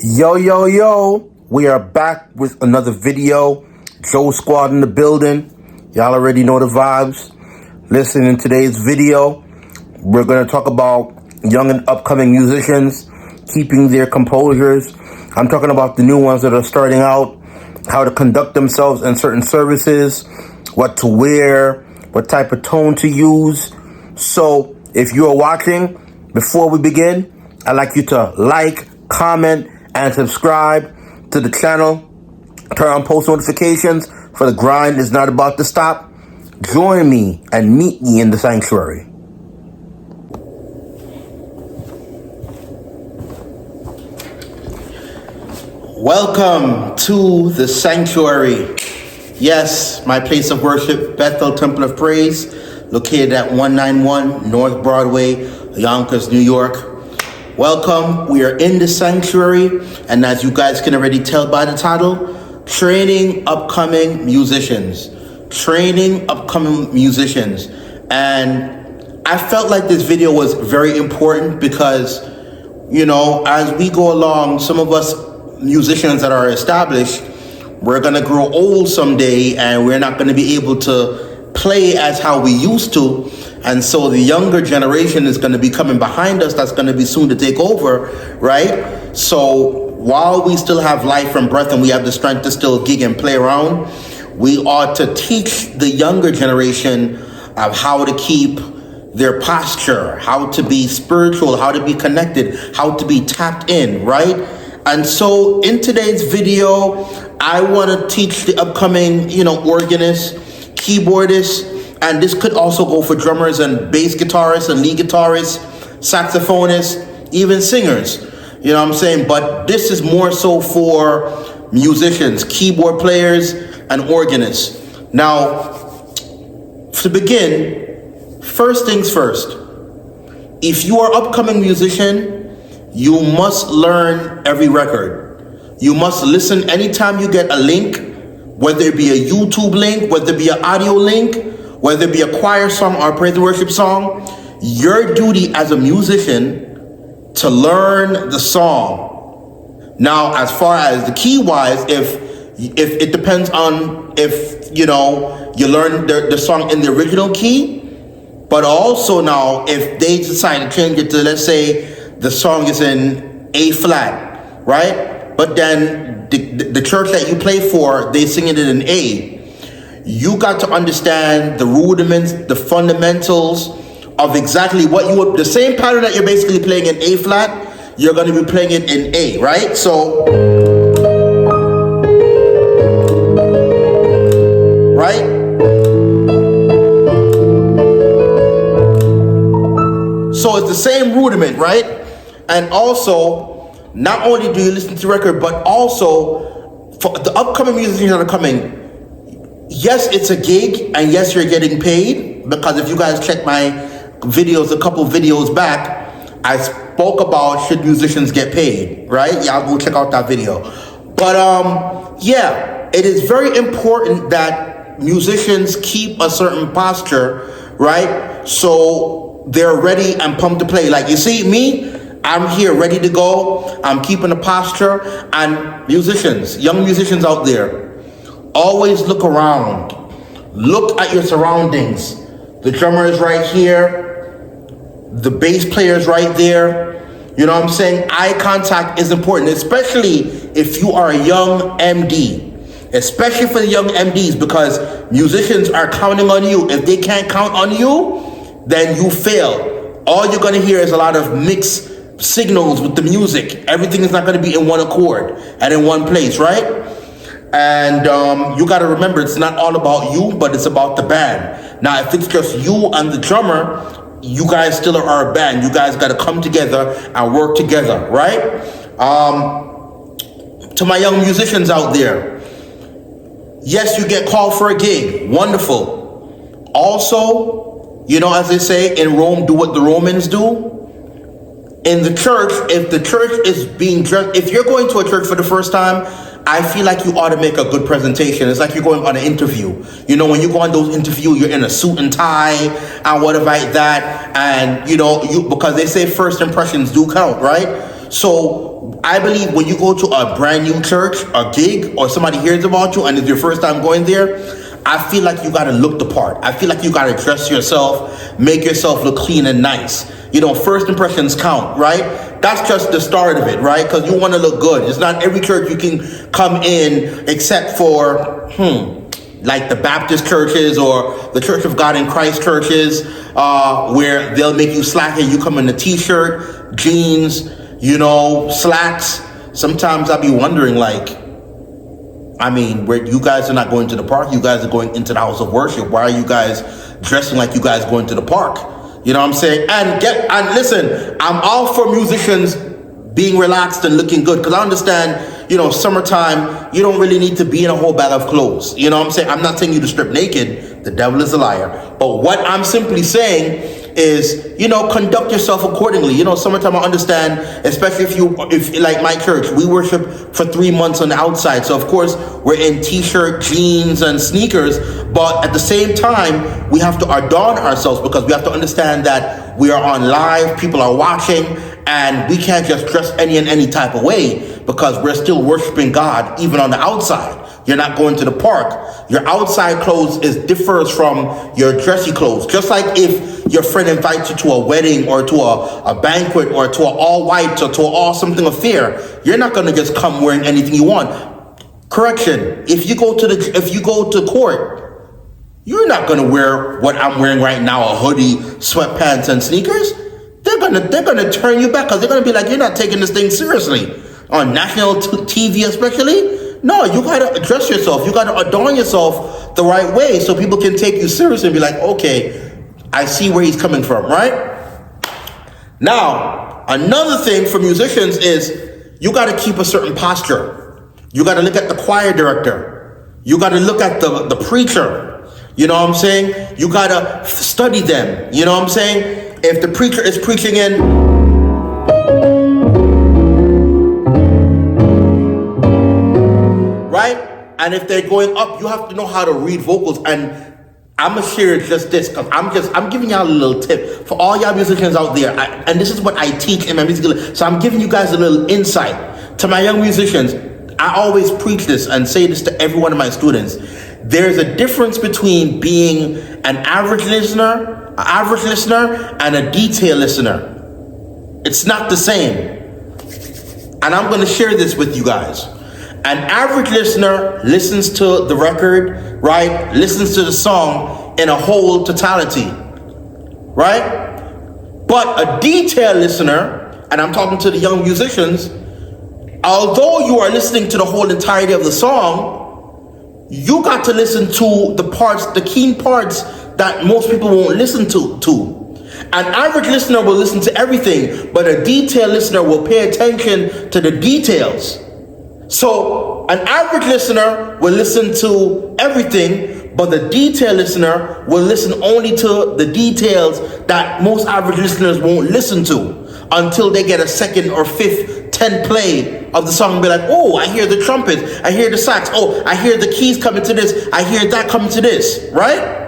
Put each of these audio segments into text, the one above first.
Yo, yo, yo, we are back with another video. Joe Squad in the building. Y'all already know the vibes. Listen, in today's video, we're going to talk about young and upcoming musicians keeping their composures. I'm talking about the new ones that are starting out, how to conduct themselves in certain services, what to wear, what type of tone to use. So if you're watching, before we begin, I'd like you to like, comment, and subscribe to the channel. Turn on post notifications, for the grind is not about to stop. Join me and meet me in the sanctuary. Welcome to the sanctuary. Yes, my place of worship, Bethel Temple of Praise, located at 191 North Broadway, Yonkers, New York. Welcome. We are in the sanctuary, and as you guys can already tell by the title, training upcoming musicians. Training upcoming musicians. And I felt like this video was very important because, you know, as we go along, some of us musicians that are established, we're going to grow old someday and we're not going to be able to play as how we used to. And so the younger generation is going to be coming behind us. That's going to be soon to take over, right? So while we still have life and breath and we have the strength to still gig and play around, we ought to teach the younger generation of how to keep their posture, how to be spiritual, how to be connected, how to be tapped in, right? And so in today's video, I want to teach the upcoming, organists, keyboardists, and this could also go for drummers and bass guitarists and lead guitarists, saxophonists, even singers. You know what I'm saying? But this is more so for musicians, keyboard players, and organists. Now, to begin, first things first. If you are an upcoming musician, you must learn every record. You must listen anytime you get a link, whether it be a YouTube link, whether it be an audio link, whether it be a choir song or a praise and worship song. Your duty as a musician to learn the song. Now, as far as the key wise, if it depends on if you learn the song in the original key, but also now if they decide to change it to, let's say the song is in A flat, right? But then the church that you play for, they sing it in A. You got to understand the rudiments, the fundamentals of exactly what you would, the same pattern that you're basically playing in A flat, you're going to be playing it in A, right? So, right? So it's the same rudiment, right? And also, not only do you listen to the record, but also for the upcoming musicians that are coming, yes, it's a gig, and yes, you're getting paid, because if you guys check my videos, a couple videos back, I spoke about should musicians get paid, right? Y'all go check out that video. But yeah, it is very important that musicians keep a certain posture, right? So they're ready and pumped to play. Like you see me, I'm here ready to go. I'm keeping a posture. And musicians, young musicians out there, always look around. Look at your surroundings. The drummer is right here. The bass player is right there. You know what I'm saying? Eye contact is important, especially if you are a young MD. Especially for the young MDs, because musicians are counting on you. If they can't count on you, then you fail. All you're going to hear is a lot of mixed signals with the music. Everything is not going to be in one accord and in one place, right? And you got to remember, it's not all about you, but it's about the band. Now, if it's just you and the drummer, you guys still are a band. You guys got to come together and work together, right? To my young musicians out there, yes, you get called for a gig. Wonderful. Also, as they say, in Rome, do what the Romans do. In the church, if the church is being dressed, if you're going to a church for the first time, I feel like you ought to make a good presentation. It's like you're going on an interview. When you go on those interviews, you're in a suit and tie and whatever like that. And, because they say first impressions do count, right? So I believe when you go to a brand new church, a gig, or somebody hears about you and it's your first time going there, I feel like you gotta look the part. I feel like you gotta dress yourself, make yourself look clean and nice. You know, first impressions count, right? That's just the start of it, right? Because you want to look good. It's not every church you can come in except for, like the Baptist churches or the Church of God in Christ churches, where they'll make you slack and you come in a t-shirt, jeans, you know, slacks. Sometimes I'll be wondering, like, I mean, where you guys are not going to the park, you guys are going into the house of worship. Why are you guys dressing like you guys going to the park? You know what I'm saying? And listen, I'm all for musicians being relaxed and looking good, because I understand, you know, summertime, you don't really need to be in a whole bag of clothes. You know what I'm saying? I'm not telling you to strip naked. The devil is a liar. But what I'm simply saying is, you know, conduct yourself accordingly. You know, summertime, I understand, especially if like my church, we worship for 3 months on the outside. So of course we're in t-shirt, jeans and sneakers, but at the same time, we have to adorn ourselves, because we have to understand that we are on live, people are watching, and we can't just dress any type of way, because we're still worshiping God even on the outside. You're not going to the park. Your outside clothes differs from your dressy clothes. Just like if your friend invites you to a wedding or to a banquet or to an all white or to an all something affair, you're not going to just come wearing anything you want. Correction, if you go to court, you're not going to wear what I'm wearing right now, a hoodie, sweatpants and sneakers. They're gonna turn you back, because they're gonna be like, you're not taking this thing seriously. On national TV especially. No, you gotta dress yourself. You gotta adorn yourself the right way so people can take you seriously and be like, okay, I see where he's coming from, right? Now, another thing for musicians is you gotta keep a certain posture. You gotta look at the choir director. You gotta look at the preacher. You know what I'm saying? You gotta study them. You know what I'm saying? If the preacher is preaching in right? And if they're going up, you have to know how to read vocals. And I'm gonna share just this, because I'm giving y'all a little tip for all y'all musicians out there. And this is what I teach in my music. So I'm giving you guys a little insight. To my young musicians, I always preach this and say this to every one of my students. There's a difference between being an average listener, and a detail listener. It's not the same. And I'm gonna share this with you guys. An average listener listens to the record, right? Listens to the song in a whole totality, right? But a detailed listener, and I'm talking to the young musicians, although you are listening to the whole entirety of the song, you got to listen to the parts, the key parts that most people won't listen to. An average listener will listen to everything, but a detailed listener will pay attention to the details. So an average listener will listen to everything, but the detailed listener will listen only to the details that most average listeners won't listen to until they get a second or fifth, 10th play of the song and be like, oh, I hear the trumpet, I hear the sax, oh, I hear the keys coming to this, I hear that coming to this, right?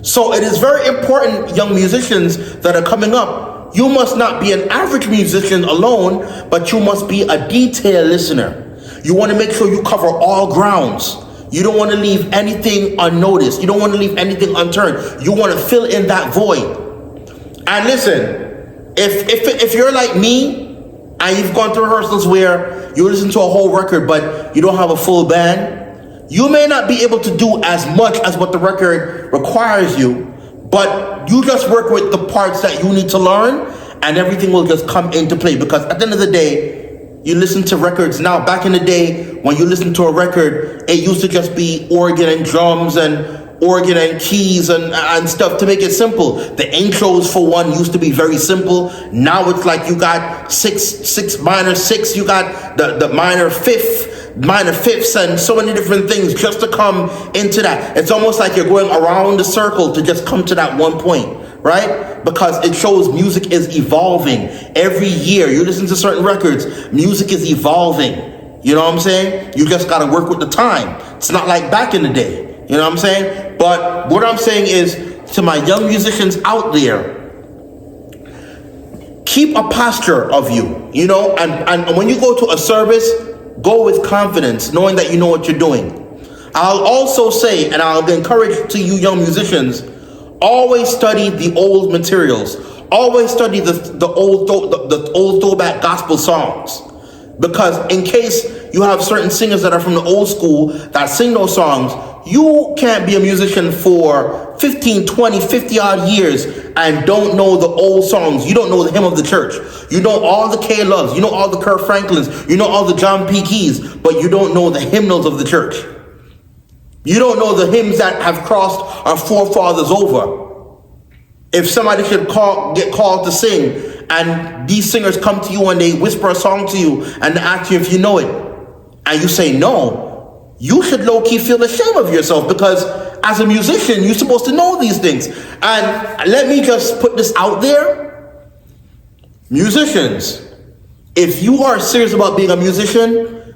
So it is very important, young musicians that are coming up, you must not be an average musician alone, but you must be a detailed listener. You want to make sure you cover all grounds. You don't want to leave anything unnoticed. You don't want to leave anything unturned. You want to fill in that void. And listen, if you're like me, and you've gone through rehearsals where you listen to a whole record, but you don't have a full band, you may not be able to do as much as what the record requires you, but you just work with the parts that you need to learn, and everything will just come into play. Because at the end of the day, you listen to records now. Back in the day, when you listen to a record, it used to just be organ and drums and organ and keys and stuff to make it simple. The intros, for one, used to be very simple. Now it's like you got six minor six, you got the minor fifths and so many different things just to come into that. It's almost like you're going around the circle to just come to that one point, right? Because it shows music is evolving. Every year you listen to certain records, music is evolving. You know what I'm saying? You just got to work with the time. It's not like back in the day. You know what I'm saying? But what I'm saying is, to my young musicians out there, keep a posture of you, you know, and when you go to a service, go with confidence, knowing that you know what you're doing. I'll also say, and I'll encourage to you young musicians, always study the old materials. Always study the old throwback gospel songs. Because in case you have certain singers that are from the old school that sing those songs, you can't be a musician for 15, 20, 50 odd years and don't know the old songs. You don't know the hymn of the church. You know all the K Loves. You know all the Kirk Franklins. You know all the John P. Keys. But you don't know the hymnals of the church. You don't know the hymns that have crossed our forefathers over. If somebody should get called to sing, and these singers come to you and they whisper a song to you and they ask you if you know it, and you say no, you should low-key feel ashamed of yourself, because as a musician, you're supposed to know these things. And let me just put this out there. Musicians, if you are serious about being a musician,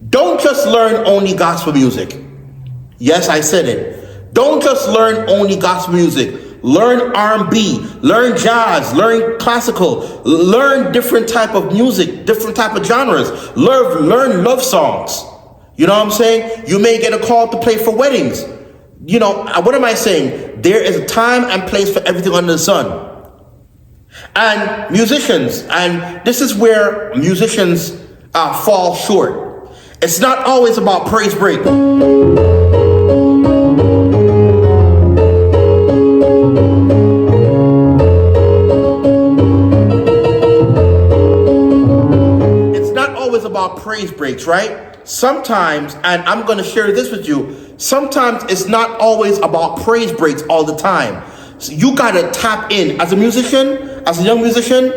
don't just learn only gospel music. Yes, I said it. Don't just learn only gospel music. Learn R&B, learn jazz, learn classical, learn different type of music, different type of genres. Learn love songs. You know what I'm saying? You may get a call to play for weddings. You know, what am I saying? There is a time and place for everything under the sun. And musicians, and this is where musicians fall short. It's not always about praise break. About praise breaks, right? Sometimes, and I'm going to share this with you, sometimes it's not always about praise breaks all the time. So you got to tap in as a musician, as a young musician.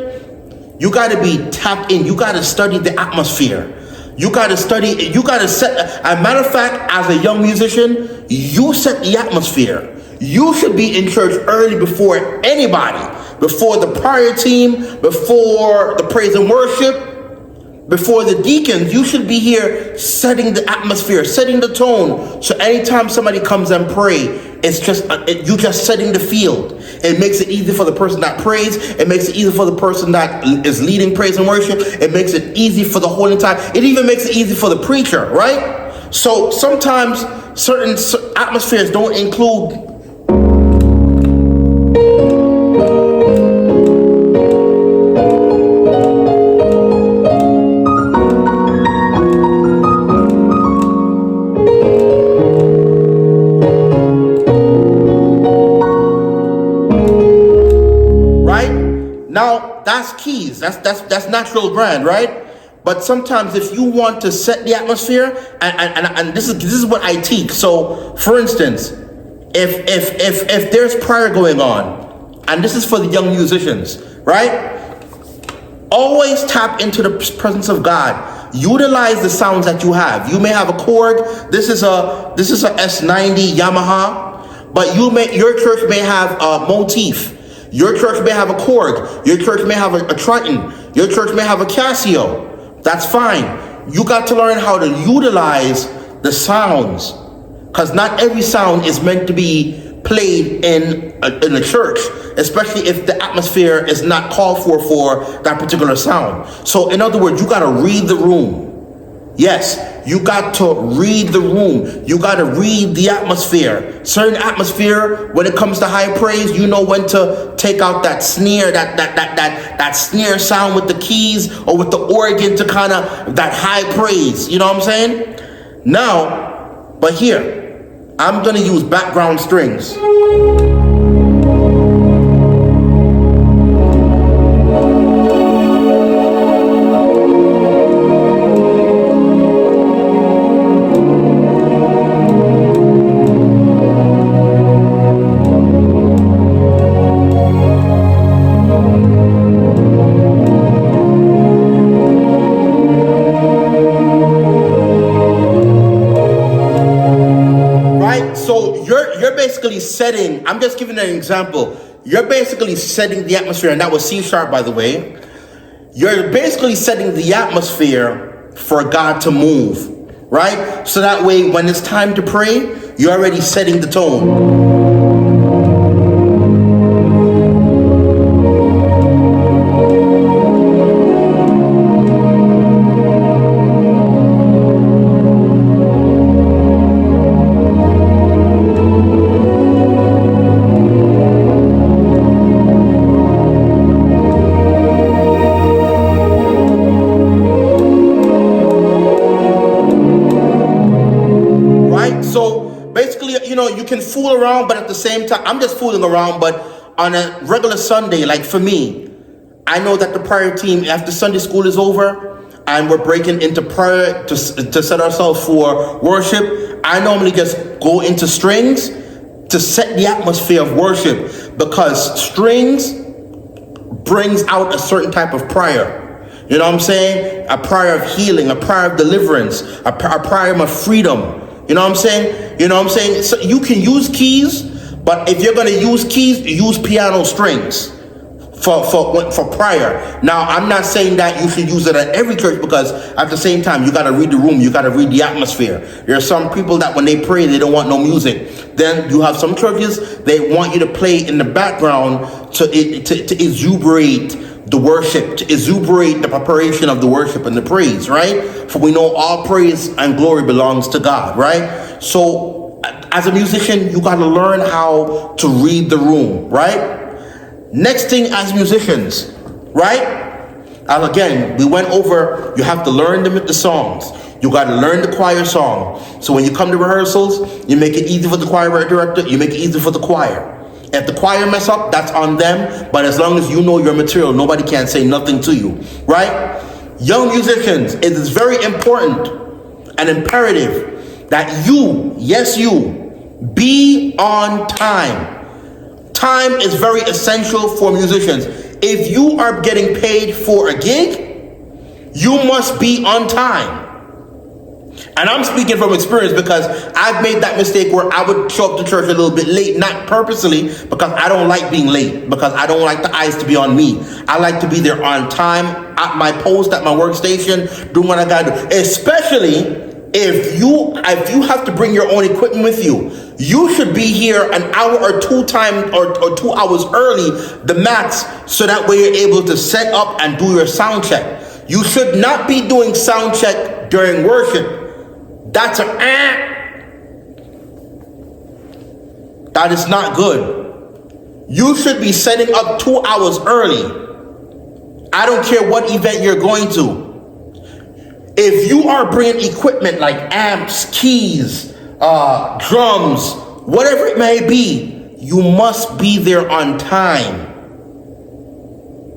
You got to be tapped in. You got to study the atmosphere. You got to study, you got to set, as a matter of fact, as a young musician, you set the atmosphere. You should be in church early before anybody, before the prayer team, before the praise and worship, before the deacons. You should be here setting the atmosphere, setting the tone. So anytime somebody comes and pray, it's just you just setting the field. It makes it easy for the person that prays. It makes it easy for the person that is leading praise and worship. It makes it easy for the whole entire. It even makes it easy for the preacher, right? So sometimes certain atmospheres don't include. Now that's keys. That's natural grand, right? But sometimes if you want to set the atmosphere, and this is what I teach. So for instance, if there's prayer going on, and this is for the young musicians, right? Always tap into the presence of God. Utilize the sounds that you have. You may have a Korg. This is a S90 Yamaha, but your church may have a Motif. Your church may have a Korg. Your church may have a Triton. Your church may have a Casio. That's fine. You got to learn how to utilize the sounds, because not every sound is meant to be played in a church, especially if the atmosphere is not called for that particular sound. So in other words, you got to read the room. Yes, you got to read the room. You got to read the atmosphere. Certain atmosphere, when it comes to high praise, you know when to take out that snare, that snare sound with the keys or with the organ to kind of that high praise. You know what I'm saying? Now, but here, I'm going to use background strings. Setting, I'm just giving an example. You're basically setting the atmosphere, and that was C sharp, by the way. You're basically setting the atmosphere for God to move, right? So that way, when it's time to pray, you're already setting the tone. you can fool around, but at the same time, I'm just fooling around, but on a regular Sunday, like for me, I know that the prayer team, after Sunday school is over and we're breaking into prayer to set ourselves for worship, I normally just go into strings to set the atmosphere of worship, because strings brings out a certain type of prayer. You know what I'm saying? A prayer of healing, a prayer of deliverance, a prayer of freedom. You know what I'm saying? You know what I'm saying? So you can use keys, but if you're going to use keys, use piano strings for prayer. Now, I'm not saying that you should use it at every church, because at the same time, you got to read the room. You got to read the atmosphere. There are some people that when they pray, they don't want no music. Then you have some churches, they want you to play in the background to exuberate the worship, to exuberate the preparation of the worship and the praise, right? For we know all praise and glory belongs to God, right? So as a musician, you got to learn how to read the room, right? Next thing, as musicians, right? And again, we went over, you have to learn the songs. You got to learn the choir song. So when you come to rehearsals, you make it easy for the choir director, you make it easy for the choir. If the choir mess up, that's on them. But as long as you know your material, nobody can say nothing to you, right? Young musicians, it is very important and imperative that you, yes you, be on time. Time is very essential for musicians. If you are getting paid for a gig, you must be on time. And I'm speaking from experience, because I've made that mistake where I would show up to church a little bit late, not purposely, because I don't like being late, because I don't like the eyes to be on me. I like to be there on time, at my post, at my workstation, doing what I gotta do. Especially if you have to bring your own equipment with you. You should be here an hour or 2 hours early, the max, so that way you're able to set up and do your sound check. You should not be doing sound check during worship. That is not good. You should be setting up 2 hours early. I don't care what event you're going to. If you are bringing equipment like amps, keys, drums, whatever it may be, you must be there on time.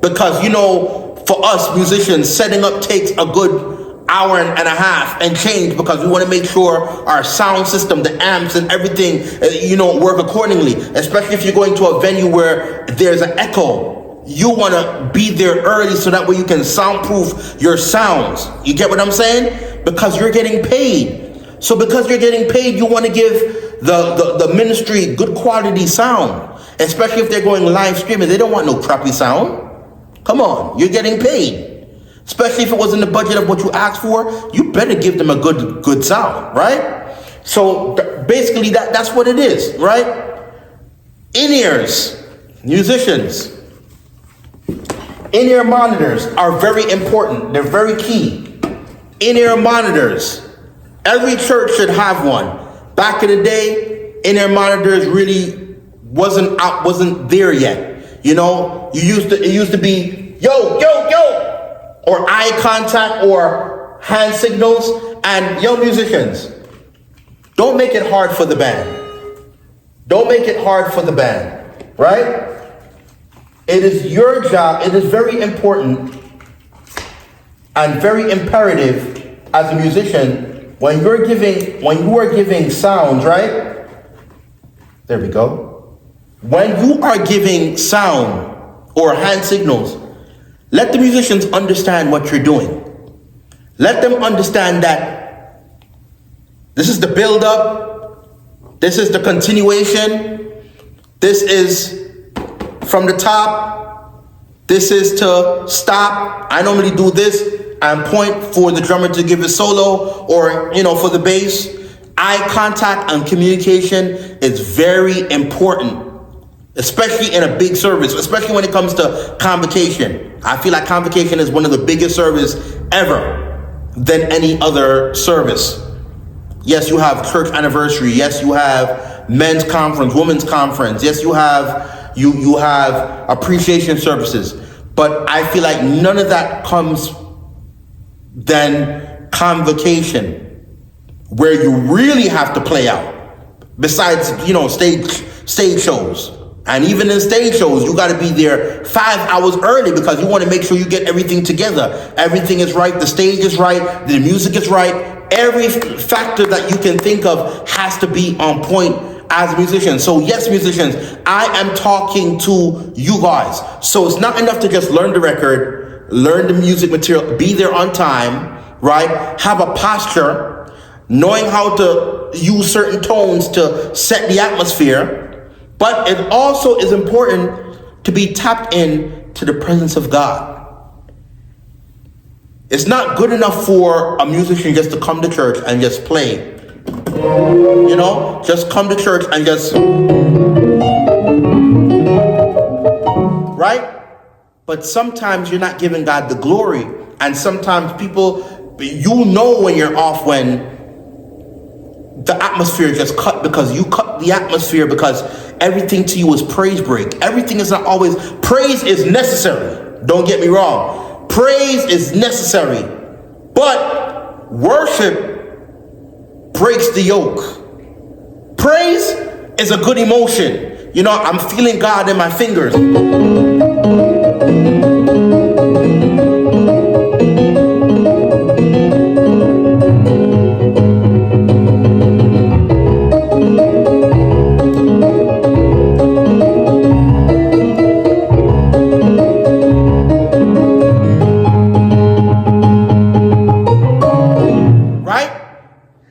Because, you know, for us musicians, setting up takes a good hour and a half and change, because we want to make sure our sound system, the amps and everything, work accordingly. Especially if you're going to a venue where there's an echo. You want to be there early so that way you can soundproof your sounds. You get what I'm saying? Because you're getting paid. So because you're getting paid, you want to give the ministry good quality sound. Especially if they're going live streaming. They don't want no crappy sound. Come on, you're getting paid. Especially if it was in the budget of what you asked for, you better give them a good sound, right? So basically that's what it is, right? In-ears, musicians. In-ear monitors are very important. They're very key. In-ear monitors. Every church should have one. Back in the day, in-ear monitors really wasn't there yet. You know, it used to be yo, yo, yo, or eye contact or hand signals. And young musicians, don't make it hard for the band. Don't make it hard for the band, right? It is your job. It is very important and very imperative as a musician when you are giving sounds, right? There we go. When you are giving sound or hand signals, let the musicians understand what you're doing. Let them understand that this is the build-up, this is the continuation, this is from the top, this is to stop. I normally do this and point for the drummer to give a solo, or for the bass. Eye contact and communication is very important, especially in a big service, especially when it comes to convocation. I feel like convocation is one of the biggest services ever than any other service. Yes, you have church anniversary. Yes, you have men's conference, women's conference. Yes, you have appreciation services. But I feel like none of that comes than convocation, where you really have to play out. Besides, stage shows. And even in stage shows, you got to be there 5 hours early because you want to make sure you get everything together. Everything is right. The stage is right. The music is right. Every factor that you can think of has to be on point as a musician. So yes, musicians, I am talking to you guys. So it's not enough to just learn the record, learn the music material, be there on time, right? Have a posture, knowing how to use certain tones to set the atmosphere. But it also is important to be tapped in to the presence of God. It's not good enough for a musician just to come to church and just play. Just come to church and just, right? But sometimes you're not giving God the glory. And sometimes people, when you're off, when the atmosphere just cut, because you cut the atmosphere because everything to you is praise break. Everything is not always, praise is necessary. Don't get me wrong. Praise is necessary. But worship breaks the yoke. Praise is a good emotion. I'm feeling God in my fingers.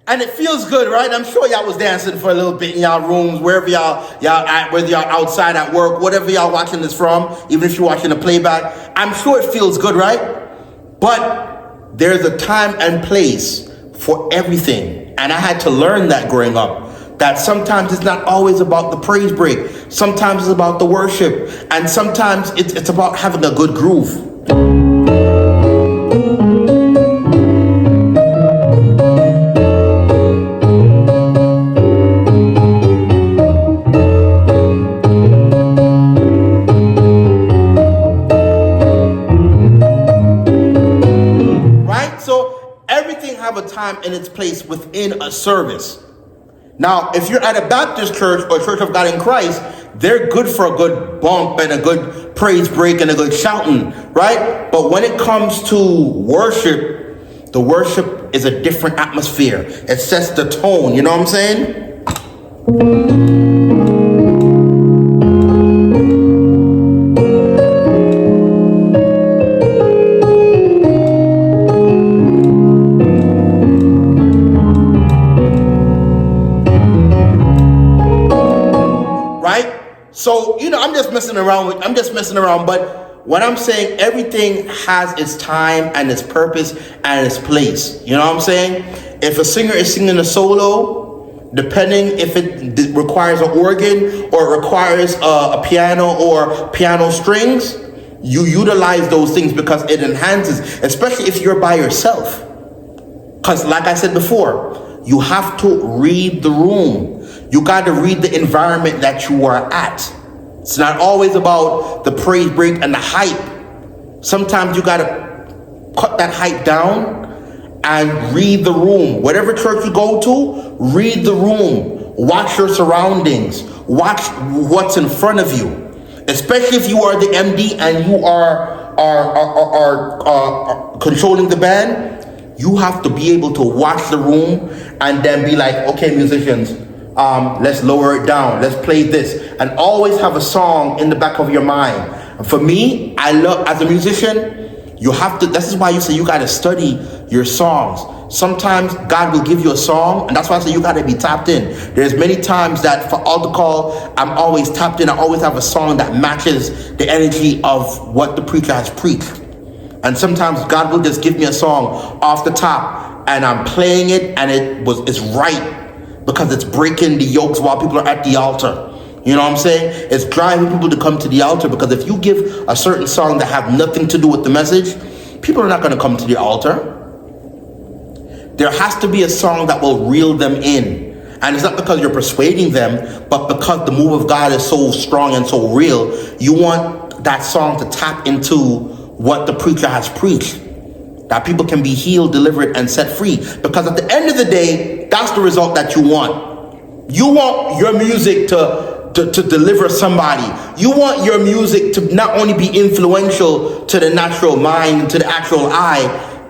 And it feels good, right? I'm sure y'all was dancing for a little bit in y'all rooms, wherever y'all at, whether y'all outside at work, whatever y'all watching this from, even if you're watching the playback. I'm sure it feels good, right? But there's a time and place for everything. And I had to learn that growing up, that sometimes it's not always about the praise break. Sometimes it's about the worship. And sometimes it's about having a good groove. Have a time and its place within a service. Now, if you're at a Baptist church or Church of God in Christ, they're good for a good bump and a good praise break and a good shouting, right? But when it comes to worship, the worship is a different atmosphere. It sets the tone, you know what I'm saying? So, I'm just messing around, but when I'm saying everything has its time and its purpose and its place, you know what I'm saying? If a singer is singing a solo, depending if it requires an organ or it requires a piano or piano strings, you utilize those things because it enhances, especially if you're by yourself. Because like I said before, you have to read the room. You got to read the environment that you are at. It's not always about the praise break and the hype. Sometimes you got to cut that hype down and read the room. Whatever church you go to, read the room. Watch your surroundings. Watch what's in front of you. Especially if you are the MD and you are controlling the band, you have to be able to watch the room and then be like, okay, musicians, let's lower it down. Let's play this. And always have a song in the back of your mind. And for me, I love, as a musician, you have to, this is why you say you got to study your songs. Sometimes God will give you a song, and that's why I say you got to be tapped in. There's many times that for altar call, I'm always tapped in. I always have a song that matches the energy of what the preacher has preached. And sometimes God will just give me a song off the top, and I'm playing it, and it's right. Because it's breaking the yokes while people are at the altar. You know what I'm saying? It's driving people to come to the altar, because if you give a certain song that have nothing to do with the message, people are not going to come to the altar. There has to be a song that will reel them in. And it's not because you're persuading them, but because the move of God is so strong and so real, you want that song to tap into what the preacher has preached. That people can be healed, delivered, and set free. Because at the end of the day, that's the result that you want. You want your music to deliver somebody. You want your music to not only be influential to the natural mind, to the actual eye,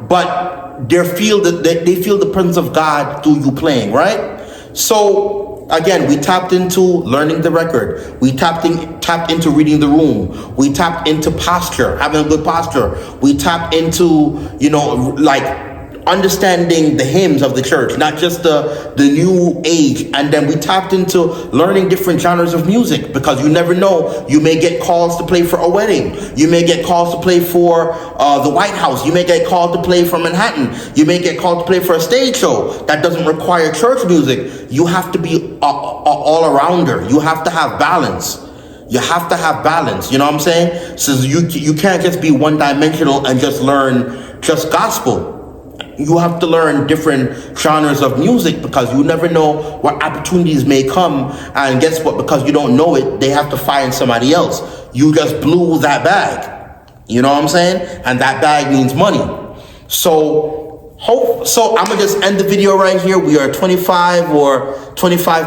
but they feel the presence of God through you playing, right? So again, we tapped into learning the record. We tapped into reading the room. We tapped into posture, having a good posture. We tapped into, like understanding the hymns of the church, not just the new age. And then we tapped into learning different genres of music, because you never know, you may get calls to play for a wedding, you may get calls to play for the White House, you may get called to play for Manhattan, you may get called to play for a stage show that doesn't require church music. You have to be all-arounder. You have to have balance. You have to have balance, you know what I'm saying? So you can't just be one-dimensional and just learn just gospel. You have to learn different genres of music, because you never know what opportunities may come. And guess what? Because you don't know it, they have to find somebody else. You just blew that bag. You know what I'm saying? And that bag means money. So I'm gonna just end the video right here. We are 25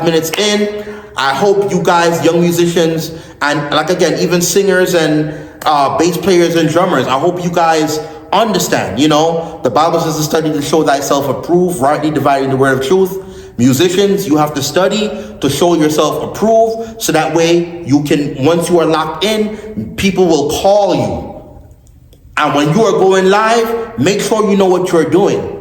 minutes in. I hope you guys, young musicians, and like again, even singers and bass players and drummers, I hope you guys understand, the Bible says to study to show thyself approved, rightly dividing the word of truth. Musicians, you have to study to show yourself approved, so that way you can, once you are locked in, people will call you. And when you are going live, make sure you know what you're doing.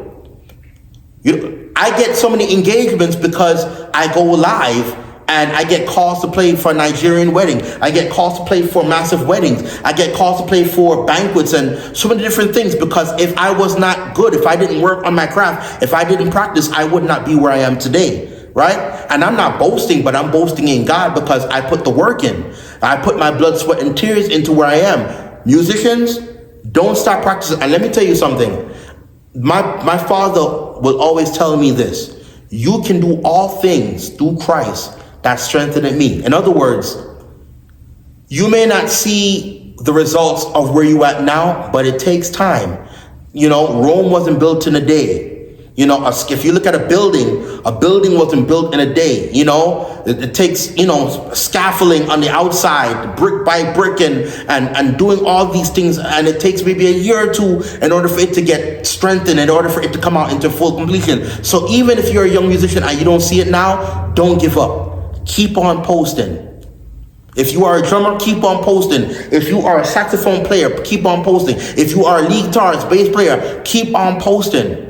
I get so many engagements because I go live, and I get calls to play for a Nigerian wedding. I get calls to play for massive weddings. I get calls to play for banquets and so many different things, because if I was not good, if I didn't work on my craft, if I didn't practice, I would not be where I am today, right? And I'm not boasting, but I'm boasting in God, because I put the work in. I put my blood, sweat, and tears into where I am. Musicians, don't stop practicing. And let me tell you something. My father will always tell me this: you can do all things through Christ that strengthened me. In other words, you may not see the results of where you at now, but it takes time. Rome wasn't built in a day. If you look at a building wasn't built in a day. It takes, scaffolding on the outside, brick by brick, and doing all these things. And it takes maybe a year or two in order for it to get strengthened, in order for it to come out into full completion. So even if you're a young musician and you don't see it now, don't give up. Keep on posting. If you are a drummer, keep on posting. If you are a saxophone player, keep on posting. If you are a lead guitarist, bass player, keep on posting.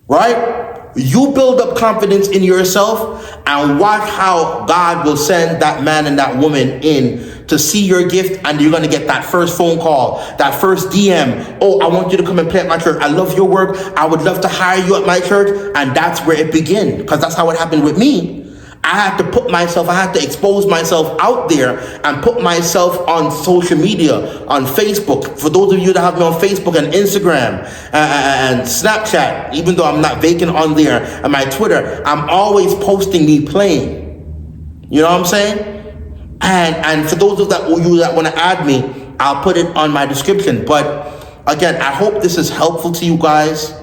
Right? You build up confidence in yourself, and watch how God will send that man and that woman in to see your gift, and you're going to get that first phone call, that first DM. Oh, I want you to come and play at my church. I love your work. I would love to hire you at my church. And that's where it began, because that's how it happened with me. I had to expose myself out there and put myself on social media, on Facebook. For those of you that have me on Facebook and Instagram and Snapchat, even though I'm not vacant on there, and my Twitter, I'm always posting me playing. You know what I'm saying? And for those of you that want to add me, I'll put it on my description. But again, I hope this is helpful to you guys,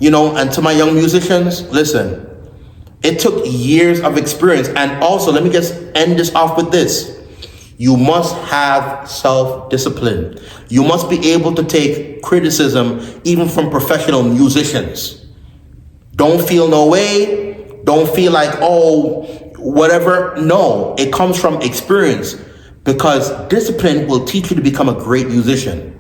and to my young musicians. Listen. It took years of experience. And also, let me just end this off with this. You must have self-discipline. You must be able to take criticism even from professional musicians. Don't feel no way. Don't feel like, oh, whatever. No, it comes from experience, because discipline will teach you to become a great musician.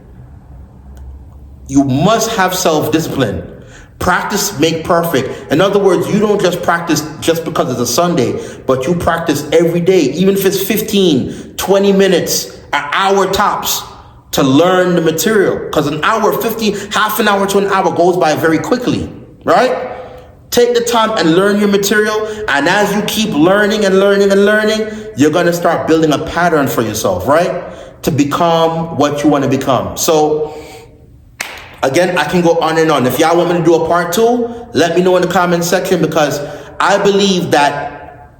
You must have self-discipline. Practice make perfect. In other words, you don't just practice just because it's a Sunday, but you practice every day, even if it's 15, 20 minutes, an hour tops, to learn the material. Because an hour, half an hour to an hour goes by very quickly, right? Take the time and learn your material. And as you keep learning and learning and learning, you're going to start building a pattern for yourself, right? To become what you want to become. So, again, I can go on and on. If y'all want me to do a part 2, let me know in the comment section, because I believe that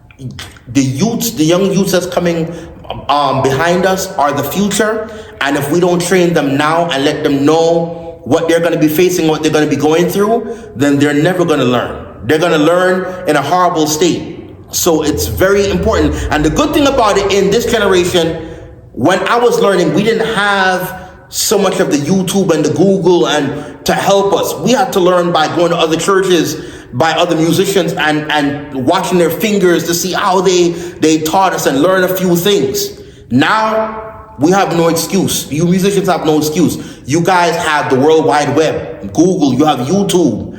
the young youths that's coming behind us are the future. And if we don't train them now and let them know what they're going to be facing, what they're going to be going through, then they're never going to learn. They're going to learn in a horrible state. So it's very important. And the good thing about it in this generation, when I was learning, we didn't have so much of the YouTube and the Google and to help us. We had to learn by going to other churches, by other musicians, and watching their fingers to see how they taught us and learn a few things. Now we have no excuse. You musicians have no excuse. You guys have the World Wide Web, Google, you have YouTube.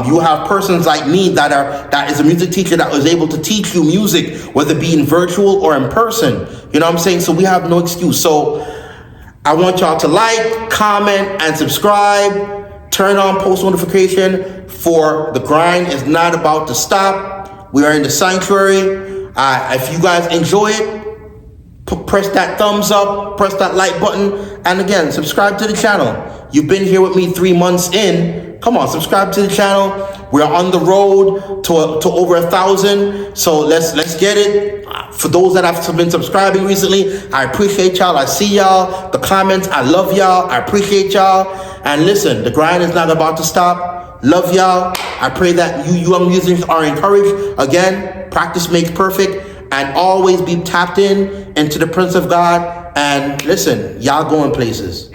You have persons like me that is a music teacher that was able to teach you music, whether it be in virtual or in person. You know what I'm saying? So we have no excuse. So I want y'all to like, comment, and subscribe. Turn on post notification, for the grind is not about to stop. We are in the sanctuary. If you guys enjoy it, press that thumbs up, press that like button, and again, subscribe to the channel. You've been here with me 3 months in. Come on, subscribe to the channel. We're on the road to over 1,000. So let's get it. For those that have been subscribing recently, I appreciate y'all. I see y'all. The comments, I love y'all. I appreciate y'all. And listen, the grind is not about to stop. Love y'all. I pray that you young musicians are encouraged. Again, practice makes perfect. And always be tapped in into the Prince of God. And listen, y'all going places.